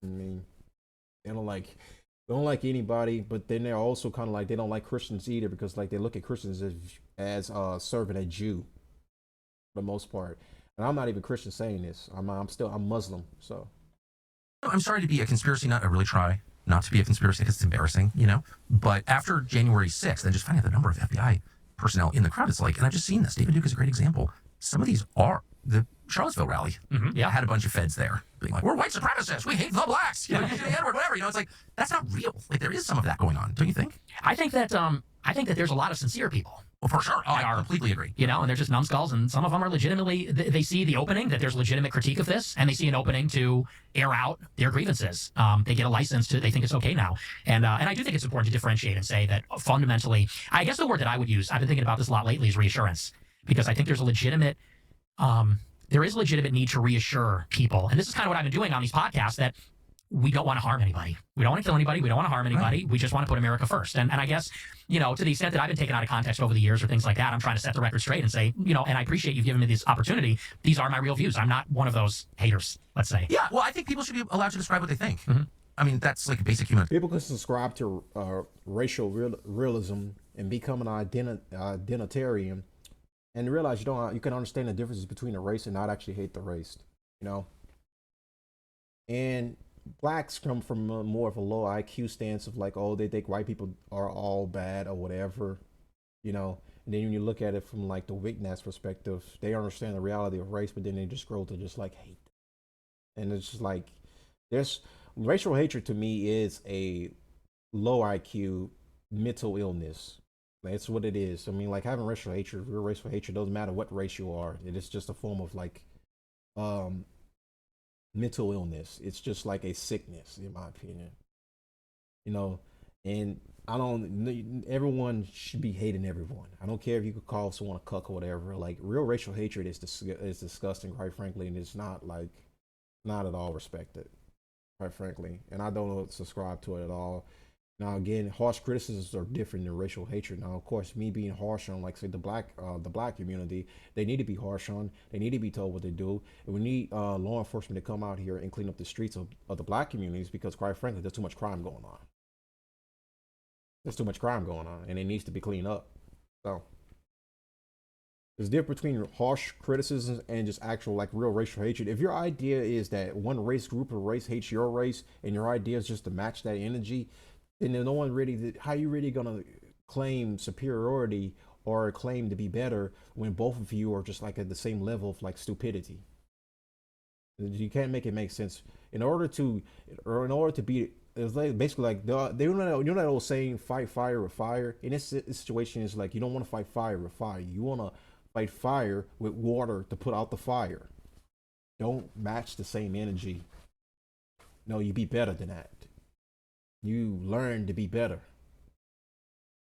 I mean, they don't like anybody, but then they're also kind of like they don't like Christians either because like they look at Christians as serving a Jew for the most part. And I'm not even Christian saying this. I'm Muslim, so I'm sorry to be a conspiracy nut. I really try not to be a conspiracy because it's embarrassing, you know. But after January 6th, and just finding out the number of FBI personnel in the crowd, it's like, and I've just seen this. David Duke is a great example. Some of these are the Charlottesville rally. Yeah, had a bunch of feds there being like, "We're white supremacists. We hate the blacks. You know, use the N-word, whatever." You know, it's like that's not real. Like there is some of that going on, don't you think? I think that there's a lot of sincere people. Well, for sure. Oh, I completely agree. You know, and they're just numbskulls, and some of them are legitimately, they see the opening, that there's legitimate critique of this, and they see an opening to air out their grievances. They get a license to, they think it's okay now. And I do think it's important to differentiate and say that fundamentally, I guess the word that I would use, I've been thinking about this a lot lately, is reassurance. Because I think there's a legitimate, there is a legitimate need to reassure people. And this is kind of what I've been doing on these podcasts, that we don't want to harm anybody. We don't want to kill anybody. We don't want to harm anybody. Right. We just want to put America first. And I guess, you know, to the extent that I've been taken out of context over the years or things like that, I'm trying to set the record straight and say, you know, and I appreciate you've given me this opportunity. These are my real views. I'm not one of those haters, let's say. Yeah, well, I think people should be allowed to describe what they think. Mm-hmm. I mean, that's like a basic human. People can subscribe to racial realism and become an identitarian and realize you can understand the differences between a race and not actually hate the race, you know? And blacks come from more of a low IQ stance of like, oh, they think white people are all bad or whatever, you know. And then when you look at it from like the Wickness perspective, they understand the reality of race, but then they just grow to just like hate. And it's just like, there's racial hatred to me is a low IQ mental illness. That's what it is. I mean, like having racial hatred, real racial hatred doesn't matter what race you are. It is just a form of like, mental illness. It's just like a sickness, in my opinion. You know, and everyone should be hating everyone. I don't care if you could call someone a cuck or whatever. Like real racial hatred is disgusting, quite frankly, and it's not at all respected, quite frankly. And I don't subscribe to it at all. Now again, harsh criticisms are different than racial hatred. Now, of course, me being harsh on, like, say, the black community, they need to be harsh on. They need to be told what they do. And we need law enforcement to come out here and clean up the streets of the black communities because, quite frankly, there's too much crime going on. There's too much crime going on, and it needs to be cleaned up. So there's a difference between harsh criticisms and just actual, like, real racial hatred. If your idea is that one race group or race hates your race, and your idea is just to match that energy, then no one really, how you really gonna claim superiority or claim to be better when both of you are just like at the same level of like stupidity? You can't make it make sense. In order to be, it's like basically like you know that old saying, fight fire with fire. In this situation, is like you don't want to fight fire with fire. You want to fight fire with water to put out the fire. Don't match the same energy. No, you be better than that. You learn to be better.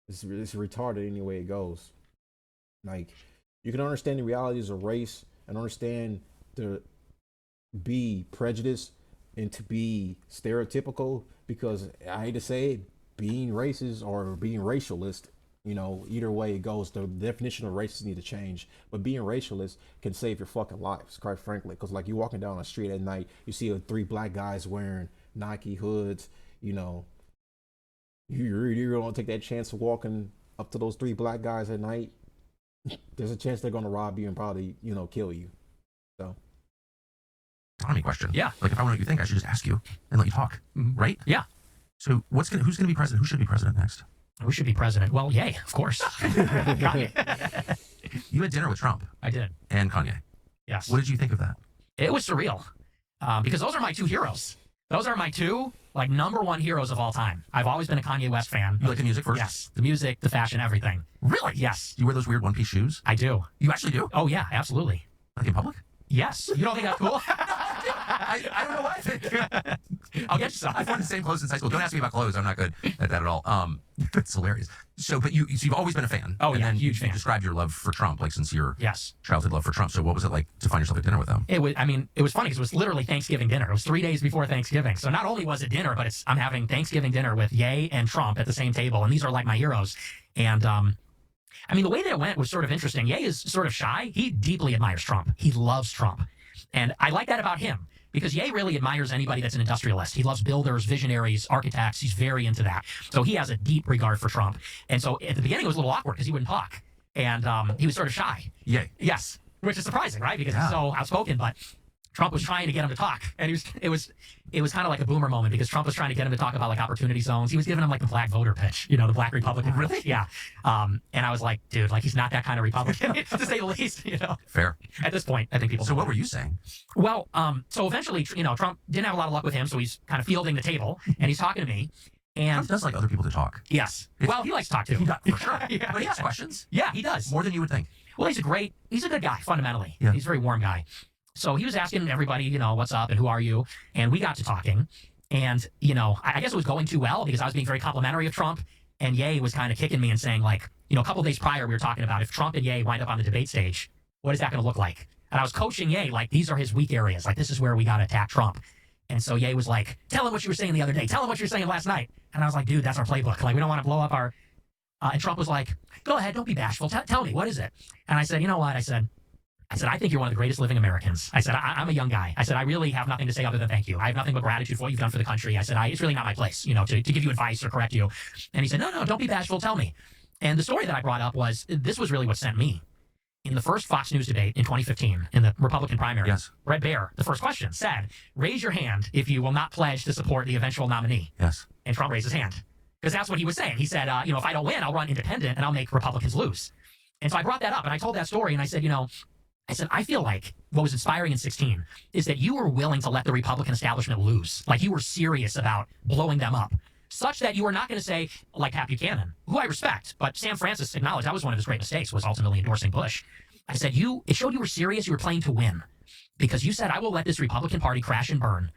It's retarded any way it goes. Like, you can understand the realities of race and understand to be prejudiced and to be stereotypical, because I hate to say it, being racist or being racialist, you know, either way it goes, the definition of racist need to change. But being racialist can save your fucking lives, quite frankly. Because like you walking down the street at night, you see three black guys wearing Nike hoods, you know, you're gonna take that chance of walking up to those three black guys at night. There's a chance they're gonna rob you and probably, you know, kill you. So, autonomy question. Yeah. Like if I want to know what you think, I should just ask you and let you talk, right? Yeah. So who's gonna be president? Who should be president next? Who should be president? Well, yay, of course. Kanye. You had dinner with Trump. I did. And Kanye. Yes. What did you think of that? It was surreal, because those are my two heroes. Those are my two, like, number one heroes of all time. I've always been a Kanye West fan. You like the music first? Yes. The music, the fashion, everything. Really? Yes. You wear those weird one-piece shoes? I do. You actually do? Oh, yeah, absolutely. Like in public? Yes. You don't think that's cool? I don't know why I think. I'll get you some. I've worn the same clothes since high school. Don't ask me about clothes. I'm not good at that at all. That's hilarious. So you've always been a fan. Oh, and yeah, then huge fan. You described your love for Trump, like since your yes. childhood love for Trump. So what was it like to find yourself at dinner with him? It was funny because it was literally Thanksgiving dinner. It was 3 days before Thanksgiving. So not only was it dinner, but I'm having Thanksgiving dinner with Ye and Trump at the same table. And these are like my heroes. And I mean, the way that it went was sort of interesting. Ye is sort of shy. He deeply admires Trump. He loves Trump. And I like that about him. because Ye really admires anybody that's an industrialist. He loves builders, visionaries, architects. He's very into that. So he has a deep regard for Trump. And so at the beginning, it was a little awkward because he wouldn't talk. And he was sort of shy. Yay. Yes, which is surprising, right? Because he's so outspoken. But Trump was trying to get him to talk, and it was kind of like a boomer moment because Trump was trying to get him to talk about like opportunity zones. He was giving him like the black voter pitch, the black Republican. Really? Yeah. And I was like, dude, like he's not that kind of Republican, to say the least. Fair. At this point, I think people. So what were you saying? Well, so eventually, Trump didn't have a lot of luck with him, so he's kind of fielding the table, and he's talking to me. And Trump does like other people to talk. Yes. Well, he likes to talk too. For sure. Yeah. But he has questions. Yeah, he does. More than you would think. Well, he's a good guy, fundamentally. Yeah. He's a very warm guy. So he was asking everybody, what's up and who are you? And we got to talking. And, I guess it was going too well because I was being very complimentary of Trump. And Ye was kind of kicking me and saying, like, a couple of days prior, we were talking about if Trump and Ye wind up on the debate stage, what is that going to look like? And I was coaching Ye, like, these are his weak areas. Like, this is where we got to attack Trump. And so Ye was like, tell him what you were saying the other day. Tell him what you were saying last night. And I was like, dude, that's our playbook. Like, we don't want to blow up our... and Trump was like, go ahead, don't be bashful. Tell me, what is it? And I said, you know what? I said, I think you're one of the greatest living Americans. I said, I'm a young guy. I said, I really have nothing to say other than thank you. I have nothing but gratitude for what you've done for the country. I said, it's really not my place, to give you advice or correct you. And he said, no, don't be bashful. Tell me. And the story that I brought up was, this was really what sent me. In the first Fox News debate in 2015, in the Republican primary, Yes. Red Bear, the first question said, raise your hand if you will not pledge to support the eventual nominee. Yes. And Trump raised his hand. Because that's what he was saying. He said, if I don't win, I'll run independent and I'll make Republicans lose. And so I brought that up and I told that story and I said, I feel like what was inspiring in 16 is that you were willing to let the Republican establishment lose. Like you were serious about blowing them up, such that you were not going to say, like Pat Buchanan, who I respect, but Sam Francis acknowledged that was one of his great mistakes, was ultimately endorsing Bush. I said, it showed you were serious, you were playing to win. Because you said, I will let this Republican Party crash and burn